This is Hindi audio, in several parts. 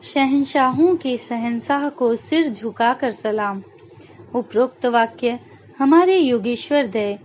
शहंशाहों के शहंशाह को सिर झुकाकर सलाम। उपरोक्त वाक्य हमारे योगेश्वर दय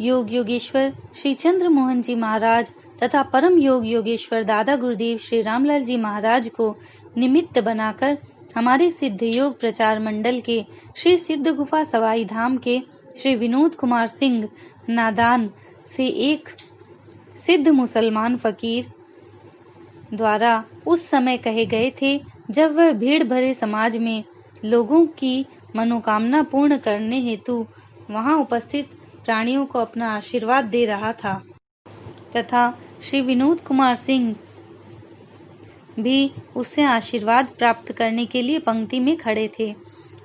योग योगेश्वर श्री चंद्र मोहन जी महाराज तथा परम योग योगेश्वर दादा गुरुदेव श्री रामलाल जी महाराज को निमित्त बनाकर हमारे सिद्ध योग प्रचार मंडल के श्री सिद्ध गुफा सवाई धाम के श्री विनोद कुमार सिंह नादान से एक सिद्ध मुसलमान फकीर द्वारा उस समय कहे गए थे जब वह भीड़ भरे समाज में लोगों की मनोकामना पूर्ण करने हेतु वहां उपस्थित प्राणियों को अपना आशीर्वाद दे रहा था तथा श्री विनोद कुमार सिंह भी उससे आशीर्वाद प्राप्त करने के लिए पंक्ति में खड़े थे।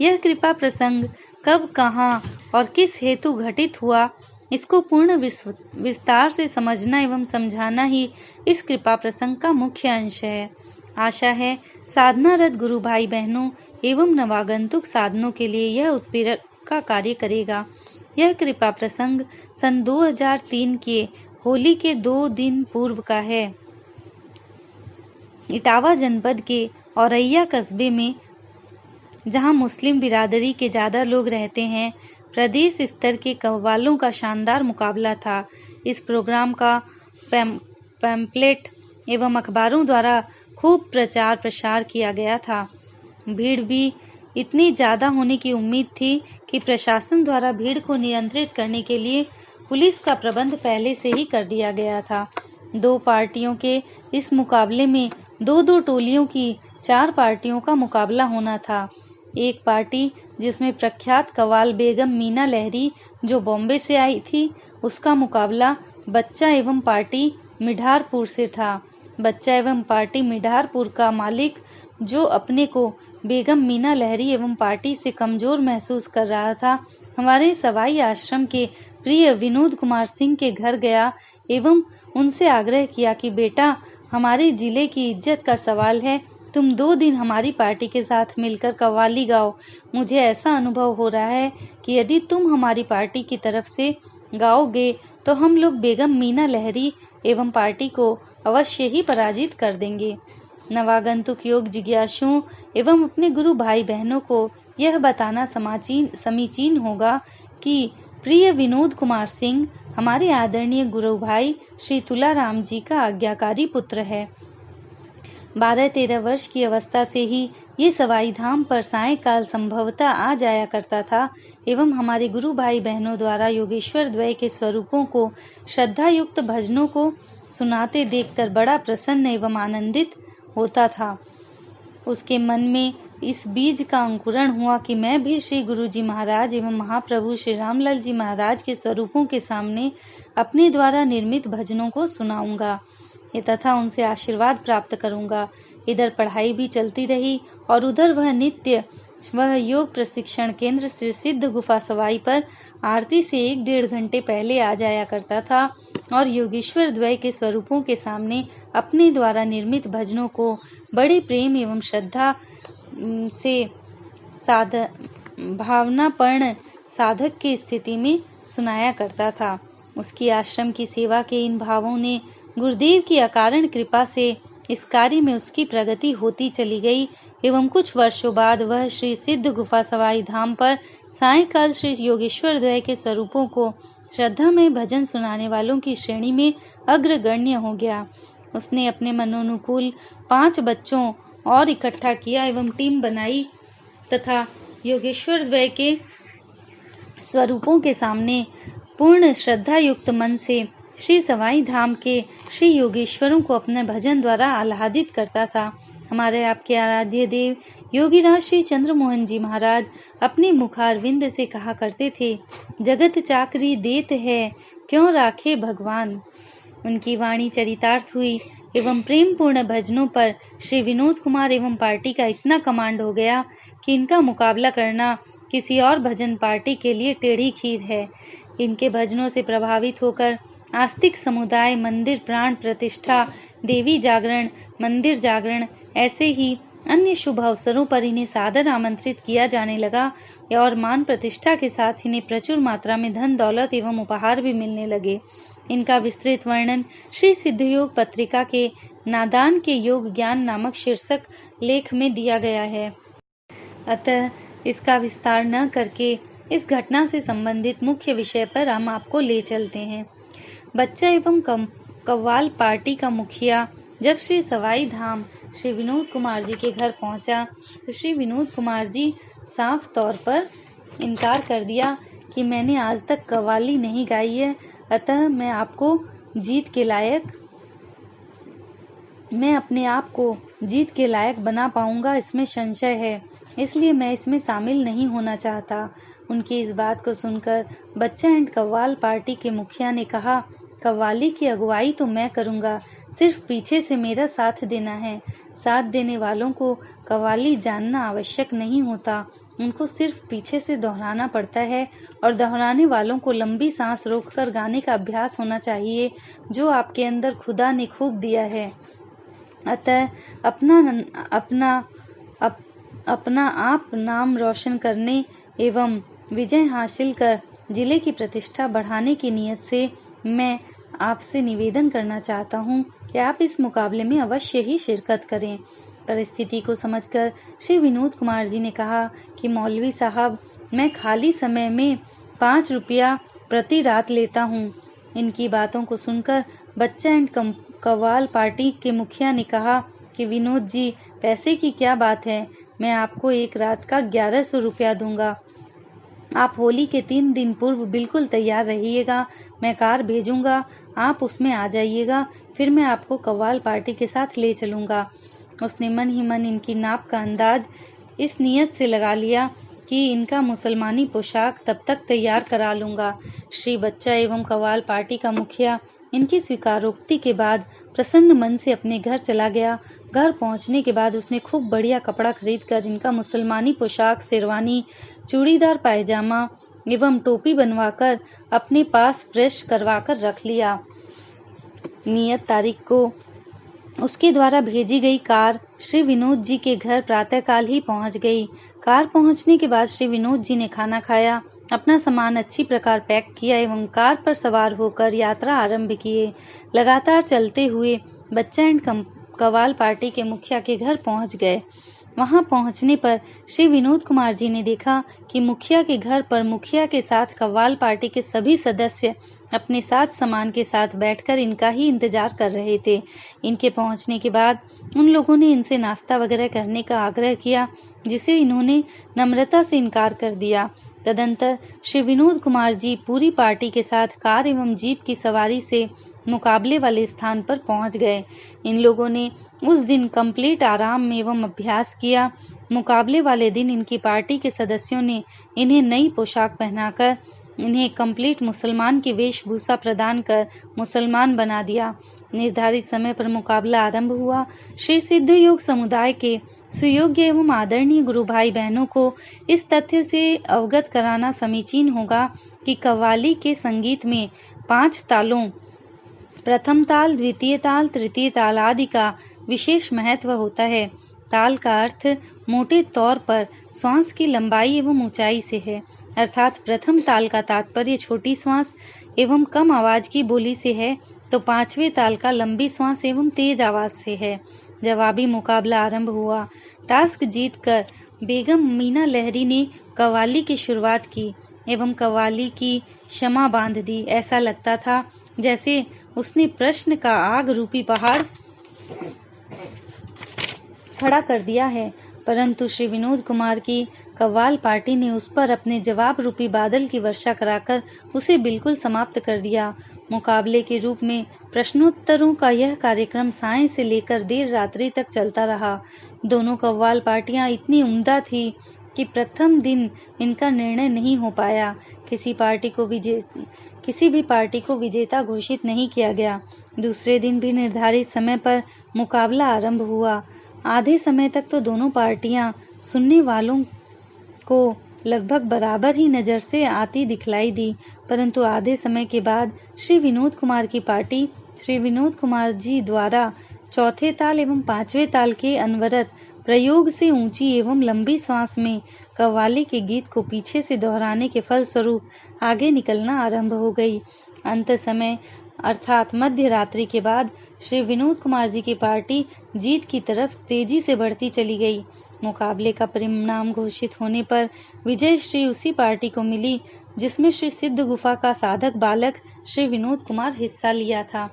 यह कृपा प्रसंग कब, कहां और किस हेतु घटित हुआ, इसको पूर्ण विस्तार से समझना एवं समझाना ही इस कृपा प्रसंग का मुख्य अंश है। आशा है साधनारत गुरु भाई बहनों एवं नवागंतुक साधनों के लिए यह उत्प्रेरक का कार्य करेगा। यह कृपा प्रसंग सन 2003 के होली के 2 दिन पूर्व का है। इटावा जनपद के औरैया कस्बे में, जहां मुस्लिम बिरादरी के ज्यादा लोग रहते हैं, प्रदेश स्तर के कव्वालों का शानदार मुकाबला था। इस प्रोग्राम का पैम्पलेट एवं अखबारों द्वारा खूब प्रचार प्रसार किया गया था। भीड़ भी इतनी ज्यादा होने की उम्मीद थी कि प्रशासन द्वारा भीड़ को नियंत्रित करने के लिए पुलिस का प्रबंध पहले से ही कर दिया गया था। 2 पार्टियों के इस मुकाबले में 2-2 टोलियों की 4 पार्टियों का मुकाबला होना था। एक पार्टी जिसमें प्रख्यात कव्वाल बेगम मीना लहरी जो बॉम्बे से आई थी, उसका मुकाबला बच्चा एवं पार्टी मिढारपुर से था। बच्चा एवं पार्टी मिढारपुर का मालिक, जो अपने को बेगम मीना लहरी एवं पार्टी से कमजोर महसूस कर रहा था, हमारे सवाई आश्रम के प्रिय विनोद कुमार सिंह के घर गया एवं उनसे आग्रह किया कि बेटा, हमारे जिले की इज्जत का सवाल है, तुम 2 दिन हमारी पार्टी के साथ मिलकर कव्वाली गाओ। मुझे ऐसा अनुभव हो रहा है कि यदि तुम हमारी पार्टी की तरफ से गाओगे तो हम लोग बेगम मीना लहरी एवं पार्टी को अवश्य ही पराजित कर देंगे। नवागंतुक योग जिज्ञासुओं एवं अपने गुरु भाई बहनों को यह बताना समीचीन होगा कि प्रिय विनोद कुमार सिंह हमारे आदरणीय गुरु भाई श्री तुलाराम जी का आज्ञाकारी पुत्र है। 12-13 वर्ष की अवस्था से ही ये सवाई धाम पर सायंकाल संभवतः आ जाया करता था एवं हमारे गुरु भाई बहनों द्वारा योगेश्वर द्वय के स्वरूपों को श्रद्धा युक्त भजनों को सुनाते देखकर बड़ा प्रसन्न एवं आनंदित होता था। उसके मन में इस बीज का अंकुरण हुआ कि मैं भी श्री गुरु जी महाराज एवं महाप्रभु श्री रामलाल जी महाराज के स्वरूपों के सामने अपने द्वारा निर्मित भजनों को सुनाऊंगा तथा उनसे आशीर्वाद प्राप्त करूंगा। इधर पढ़ाई भी चलती रही और उधर वह योग प्रशिक्षण केंद्र श्री सिद्ध गुफा सवाई पर आरती से 1-1.5 घंटे पहले आ जाया करता था और योगेश्वर द्वय के स्वरूपों के सामने अपने द्वारा निर्मित भजनों को बड़े प्रेम एवं श्रद्धा से भावनापूर्ण साधक की स्थिति में सुनाया करता था। उसकी आश्रम की सेवा के इन भावों ने गुरुदेव की अकारण कृपा से इस कार्य में उसकी प्रगति होती चली गई एवं कुछ वर्षों बाद वह श्री सिद्ध गुफा सवाई धाम पर सायंकाल श्री योगेश्वर द्वय के स्वरूपों को श्रद्धा में भजन सुनाने वालों की श्रेणी में अग्रगण्य हो गया। उसने अपने मनोनुकूल 5 बच्चों और इकट्ठा किया एवं टीम बनाई तथा योगेश्वर द्वय के स्वरूपों के सामने पूर्ण श्रद्धा युक्त मन से श्री सवाई धाम के श्री योगेश्वरों को अपने भजन द्वारा आह्लादित करता था। हमारे आपके आराध्य देव योगीराज श्री चंद्र मोहन जी महाराज अपने मुखारविंद से कहा करते थे, जगत चाकरी देत है क्यों राखे भगवान। उनकी वाणी चरितार्थ हुई एवं प्रेम पूर्ण भजनों पर श्री विनोद कुमार एवं पार्टी का इतना कमांड हो गया कि इनका मुकाबला करना किसी और भजन पार्टी के लिए टेढ़ी खीर है। इनके भजनों से प्रभावित होकर आस्तिक समुदाय मंदिर प्राण प्रतिष्ठा, देवी जागरण, मंदिर जागरण ऐसे ही अन्य शुभ अवसरों पर इन्हें सादर आमंत्रित किया जाने लगा और मान प्रतिष्ठा के साथ इन्हें प्रचुर मात्रा में धन दौलत एवं उपहार भी मिलने लगे। इनका विस्तृत वर्णन श्री सिद्धयोग पत्रिका के नादान के योग ज्ञान नामक शीर्षक लेख में दिया गया है। अतः इसका विस्तार न करके इस घटना से संबंधित मुख्य विषय पर हम आपको ले चलते हैं। बच्चा एवं कव्वाल पार्टी का मुखिया जब श्री सवाई धाम श्री विनोद कुमार जी के घर पहुंचा तो श्री विनोद कुमार जी साफ तौर पर इनकार कर दिया कि मैंने आज तक कव्वाली नहीं गाई है, अतः मैं अपने आप को जीत के लायक बना पाऊंगा इसमें संशय है, इसलिए मैं इसमें शामिल नहीं होना चाहता। उनकी इस बात को सुनकर बच्चा एंड कव्वाल पार्टी के मुखिया ने कहा, कव्वाली की अगुवाई तो मैं करूंगा, सिर्फ पीछे से मेरा साथ देना है। साथ देने वालों को कव्वाली जानना आवश्यक नहीं होता, उनको सिर्फ पीछे से दोहराना पड़ता है और दोहराने वालों को लंबी सांस रोककर गाने का अभ्यास होना चाहिए जो आपके अंदर खुदा ने खूब दिया है। अतः अपना आप नाम रोशन करने एवं विजय हासिल कर जिले की प्रतिष्ठा बढ़ाने की नियत से मैं आपसे निवेदन करना चाहता हूं कि आप इस मुकाबले में अवश्य ही शिरकत करें। परिस्थिति को समझकर श्री विनोद कुमार जी ने कहा कि मौलवी साहब, मैं खाली समय में 5 रुपया प्रति रात लेता हूँ। इनकी बातों को सुनकर बच्चा एंड कव्वाल पार्टी के मुखिया ने कहा कि विनोद जी, पैसे की क्या बात है, मैं आपको एक रात का 1100 रुपया दूंगा। आप होली के 3 दिन पूर्व बिल्कुल तैयार रहिएगा, मैं कार भेजूंगा, आप उसमें आ जाइएगा, फिर मैं आपको कव्वाल पार्टी के साथ ले चलूंगा। उसने मन ही मन इनकी नाप का अंदाज इस नियत से लगा लिया कि इनका मुसलमानी पोशाक तब तक तैयार करा लूंगा। श्री बच्चा एवं कव्वाल पार्टी का मुखिया इनकी स्वीकारोक्ति के बाद प्रसन्न मन से अपने घर चला गया। घर पहुंचने के बाद उसने खूब बढ़िया कपड़ा खरीदकर इनका मुसलमानी पोशाक, शेरवानी, चूड़ीदार पायजामा एवं टोपी बनवाकर अपने पास प्रेस करवाकर रख लिया। नियत तारीख को उसके द्वारा भेजी गई कार श्री विनोद जी के घर प्रातःकाल ही पहुंच गई। कार पहुंचने के बाद श्री विनोद जी ने खाना खाया, अपना सामान अच्छी प्रकार पैक किया एवं कार पर सवार होकर यात्रा आरंभ किए। लगातार चलते हुए बच्चा एंड कव्वाल पार्टी के मुखिया के घर पहुंच गए। वहां पहुंचने पर श्री विनोद कुमार जी ने देखा कि मुखिया के घर पर मुखिया के साथ कव्वाल पार्टी के सभी सदस्य अपने साथ सामान के साथ बैठकर इनका ही इंतजार कर रहे थे। इनके पहुंचने के बाद उन लोगों ने इनसे नाश्ता वगैरह करने का आग्रह किया, जिसे इन्होंने नम्रता से इनकार कर दिया। तदंतर श्री विनोद कुमार जी पूरी पार्टी के साथ कार एवं जीप की सवारी से मुकाबले वाले स्थान पर पहुंच गए। इन लोगों ने उस दिन कंप्लीट आराम एवं अभ्यास किया। मुकाबले वाले दिन इनकी पार्टी के सदस्यों ने इन्हें नई पोशाक पहनाकर इन्हें कंप्लीट मुसलमान की वेशभूषा प्रदान कर मुसलमान बना दिया। निर्धारित समय पर मुकाबला आरंभ हुआ। श्री सिद्ध योग समुदाय के सुयोग्य एवं आदरणीय गुरु भाई बहनों को इस तथ्य से अवगत कराना समीचीन होगा कि कव्वाली के संगीत में 5 तालों प्रथम ताल, द्वितीय ताल, तृतीय ताल आदि का विशेष महत्व होता है। ताल का अर्थ मोटे तौर पर श्वास की लंबाई एवं ऊंचाई से है, अर्थात प्रथम ताल का तात्पर्य छोटी श्वास एवं कम आवाज की बोली से है, तो 5वें ताल का लंबी श्वास एवं तेज आवाज से है। जवाबी मुकाबला आरंभ हुआ। टास्क जीतकर बेगम मीना लहरी ने कव्वाली की शुरुआत की एवं कव्वाली की शमा बांध दी। ऐसा लगता था जैसे उसने प्रश्न का आग रूपी पहाड़ खड़ा कर दिया है, परंतु श्री विनोद कुमार की कव्वाल पार्टी ने उस पर अपने जवाब रूपी बादल की वर्षा कराकर उसे बिल्कुल समाप्त कर दिया। मुकाबले के रूप में प्रश्नोत्तरों का यह कार्यक्रम सायं से लेकर देर रात्रि तक चलता रहा। दोनों कव्वाल पार्टियां इतनी उम्दा थी कि प्रथम दिन इनका निर्णय नहीं हो पाया। किसी भी पार्टी को विजेता घोषित नहीं किया गया। दूसरे दिन भी निर्धारित समय पर मुकाबला आरंभ हुआ। आधे समय तक तो दोनों पार्टियां सुनने वालों को लगभग बराबर ही नजर से आती दिखलाई दी, परंतु आधे समय के बाद श्री विनोद कुमार की पार्टी श्री विनोद कुमार जी द्वारा चौथे ताल एवं 5वें ताल के अनवरत प्रयोग से ऊंची एवं लंबी श्वास में कव्वाली के गीत को पीछे से दोहराने के फलस्वरूप आगे निकलना आरंभ हो गई। अंत समय अर्थात मध्य रात्रि के बाद श्री विनोद कुमार जी की पार्टी जीत की तरफ तेजी से बढ़ती चली गई। मुकाबले का परिणाम घोषित होने पर विजय श्री उसी पार्टी को मिली जिसमें श्री सिद्ध गुफा का साधक बालक श्री विनोद कुमार हिस्सा लिया था।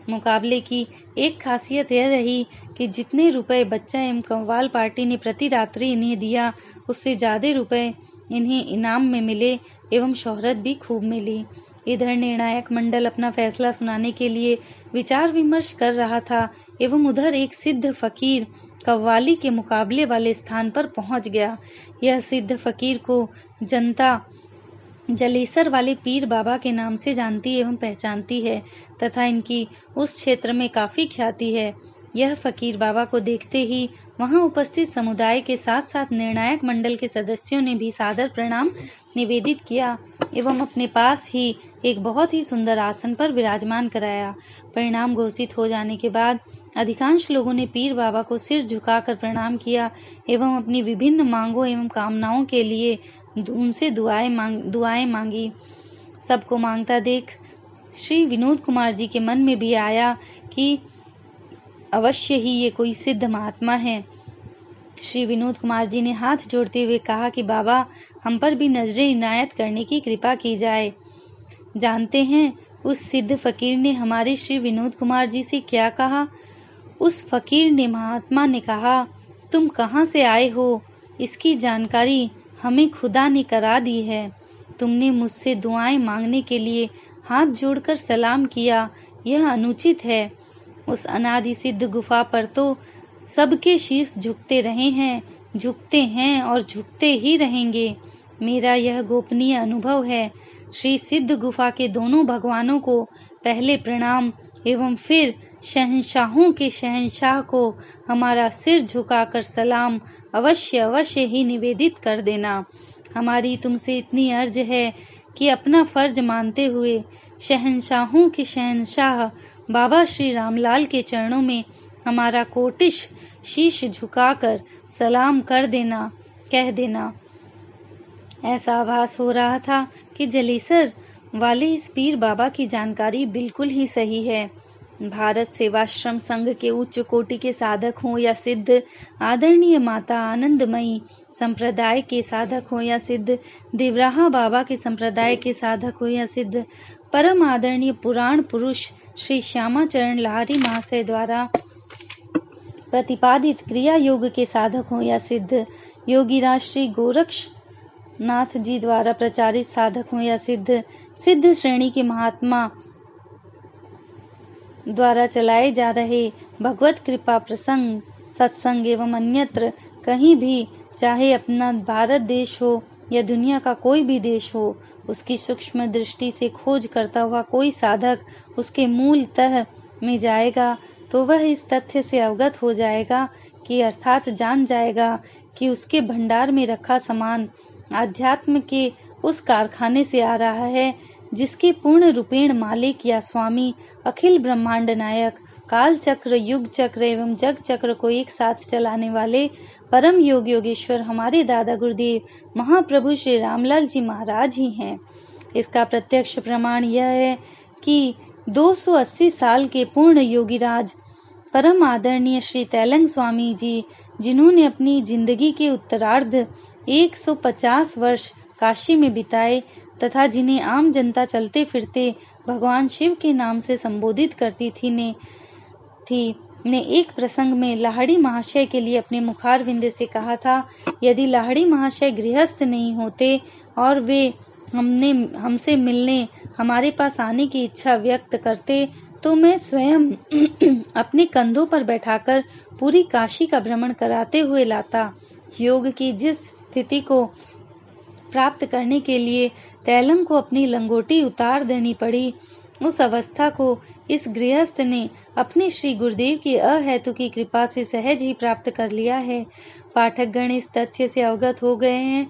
मुकाबले की एक खासियत यह रही कि जितने रुपए बच्चा एवं कव्वाल पार्टी ने प्रति रात्रि इन्हें दिया, उससे ज्यादा रुपए इन्हें इनाम में मिले एवं शोहरत भी खूब मिली। इधर निर्णायक मंडल अपना फैसला सुनाने के लिए विचार विमर्श कर रहा था एवं उधर एक सिद्ध फकीर कव्वाली के मुकाबले वाले स्थान पर पहुंच गया। यह सिद्ध फकीर को जनता जलेसर वाले पीर बाबा के नाम से जानती एवं पहचानती है तथा इनकी उस क्षेत्र में काफी ख्याति है। यह फकीर बाबा को देखते ही वहां उपस्थित समुदाय के साथ साथ निर्णायक मंडल के सदस्यों ने भी सादर प्रणाम निवेदित किया एवं अपने पास ही एक बहुत ही सुंदर आसन पर विराजमान कराया। परिणाम घोषित हो जाने के बाद अधिकांश लोगों ने पीर बाबा को सिर झुकाकर प्रणाम किया एवं अपनी विभिन्न मांगों एवं कामनाओं के लिए उनसे दुआएं मांगी। सबको मांगता देख श्री विनोद कुमार जी के मन में भी आया कि अवश्य ही ये कोई सिद्ध महात्मा है। श्री विनोद कुमार जी ने हाथ जोड़ते हुए कहा कि बाबा, हम पर भी नजरे इनायत करने की कृपा की जाए। जानते हैं उस सिद्ध फकीर ने हमारे श्री विनोद कुमार जी से क्या कहा? उस फकीर ने महात्मा ने कहा, तुम कहाँ से आए हो इसकी जानकारी हमें खुदा ने करा दी है। तुमने मुझसे दुआएं मांगने के लिए हाथ जोड़कर सलाम किया, यह अनुचित है। उस अनादि सिद्ध गुफा पर तो सबके शीश झुकते रहे हैं, झुकते हैं और झुकते ही रहेंगे। मेरा यह गोपनीय अनुभव है। श्री सिद्ध गुफा के दोनों भगवानों को पहले प्रणाम एवं फिर शहंशाहों के शहंशाह को हमारा सिर झुकाकर सलाम अवश्य अवश्य ही निवेदित कर देना। हमारी तुमसे इतनी अर्ज है कि अपना फर्ज मानते हुए शहंशाहों के शहंशाह बाबा श्री रामलाल के चरणों में हमारा कोटिश शीश झुकाकर सलाम कर देना, कह देना। ऐसा आभास हो रहा था कि जलेसर वाले इस पीर बाबा की जानकारी बिल्कुल ही सही है। भारत सेवाश्रम संघ के उच्च कोटि के साधक हों या सिद्ध, आदरणीय माता आनंदमयी संप्रदाय के साधक हों या सिद्ध, देवराहा बाबा के संप्रदाय के साधक हों या सिद्ध, परम आदरणीय पुराण पुरुष श्री श्यामाचरण लाहिड़ी महाशय द्वारा प्रतिपादित क्रिया योग के साधक हों या सिद्ध, योगीराज श्री गोरक्षनाथ जी द्वारा प्रचारित साधक हों या सिद्ध, सिद्ध श्रेणी के महात्मा द्वारा चलाए जा रहे भगवत कृपा प्रसंग सत्संग एवं अन्यत्र कहीं भी, चाहे अपना भारत देश हो या दुनिया का कोई भी देश हो, उसकी सूक्ष्म दृष्टि से खोज करता हुआ कोई साधक उसके मूल तह में जाएगा तो वह इस तथ्य से अवगत हो जाएगा कि अर्थात जान जाएगा कि उसके भंडार में रखा सामान आध्यात्म के उस कारखाने से आ रहा है जिसके पूर्ण रूपेण मालिक या स्वामी अखिल ब्रह्मांड नायक काल चक्र, युग चक्र एवं जग चक्र को एक साथ चलाने वाले परम योग योगेश्वर हमारे दादा गुरुदेव महाप्रभु श्री रामलाल जी महाराज ही हैं। इसका प्रत्यक्ष प्रमाण यह है कि 280 साल के पूर्ण योगीराज परम आदरणीय श्री तैलंग स्वामी जी, जिन्होंने अपनी जिंदगी के उत्तरार्ध 150 वर्ष काशी में बिताए तथा जिन्हें आम जनता चलते फिरते भगवान शिव के नाम से संबोधित करती थी ने एक प्रसंग में लाहिड़ी महाशय के लिए अपने मुखारविंद से कहा था, यदि लाहिड़ी महाशय गृहस्थ नहीं होते और वे हमसे मिलने हमारे पास आने की इच्छा व्यक्त करते तो मैं स्वयं अपने कंधों पर बैठाकर पूरी काशी का भ्रमण कराते हुए लाता। योग की जिस स्थिति को प्राप्त करने के लिए तैलंग को अपनी लंगोटी उतार देनी पड़ी, उस अवस्था को इस गृहस्थ ने अपने श्री गुरुदेव की अहेतु की कृपा से सहज ही प्राप्त कर लिया है। पाठकगण इस तथ्य से अवगत हो गए हैं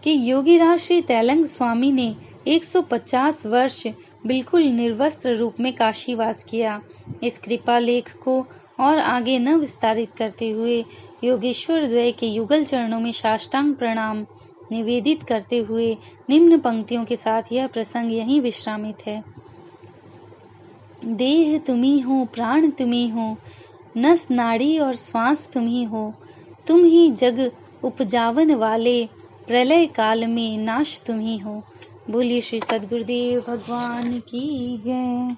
कि योगीराज श्री तैलंग स्वामी ने 150 वर्ष बिल्कुल निर्वस्त्र रूप में काशीवास किया। इस कृपा लेख को और आगे न विस्तारित करते हुए योगेश्वर द्वय के युगल चरणों में साष्टांग प्रणाम निवेदित करते हुए निम्न पंक्तियों के साथ यह प्रसंग यहीं विश्रामित है। देह तुम्ही हो, प्राण तुम्ही हो, नस नाड़ी और श्वास तुम्ही हो, तुम ही जग उपजावन वाले, प्रलय काल में नाश तुम्ही हो। बोलिए श्री सद्गुरुदेव भगवान की जय।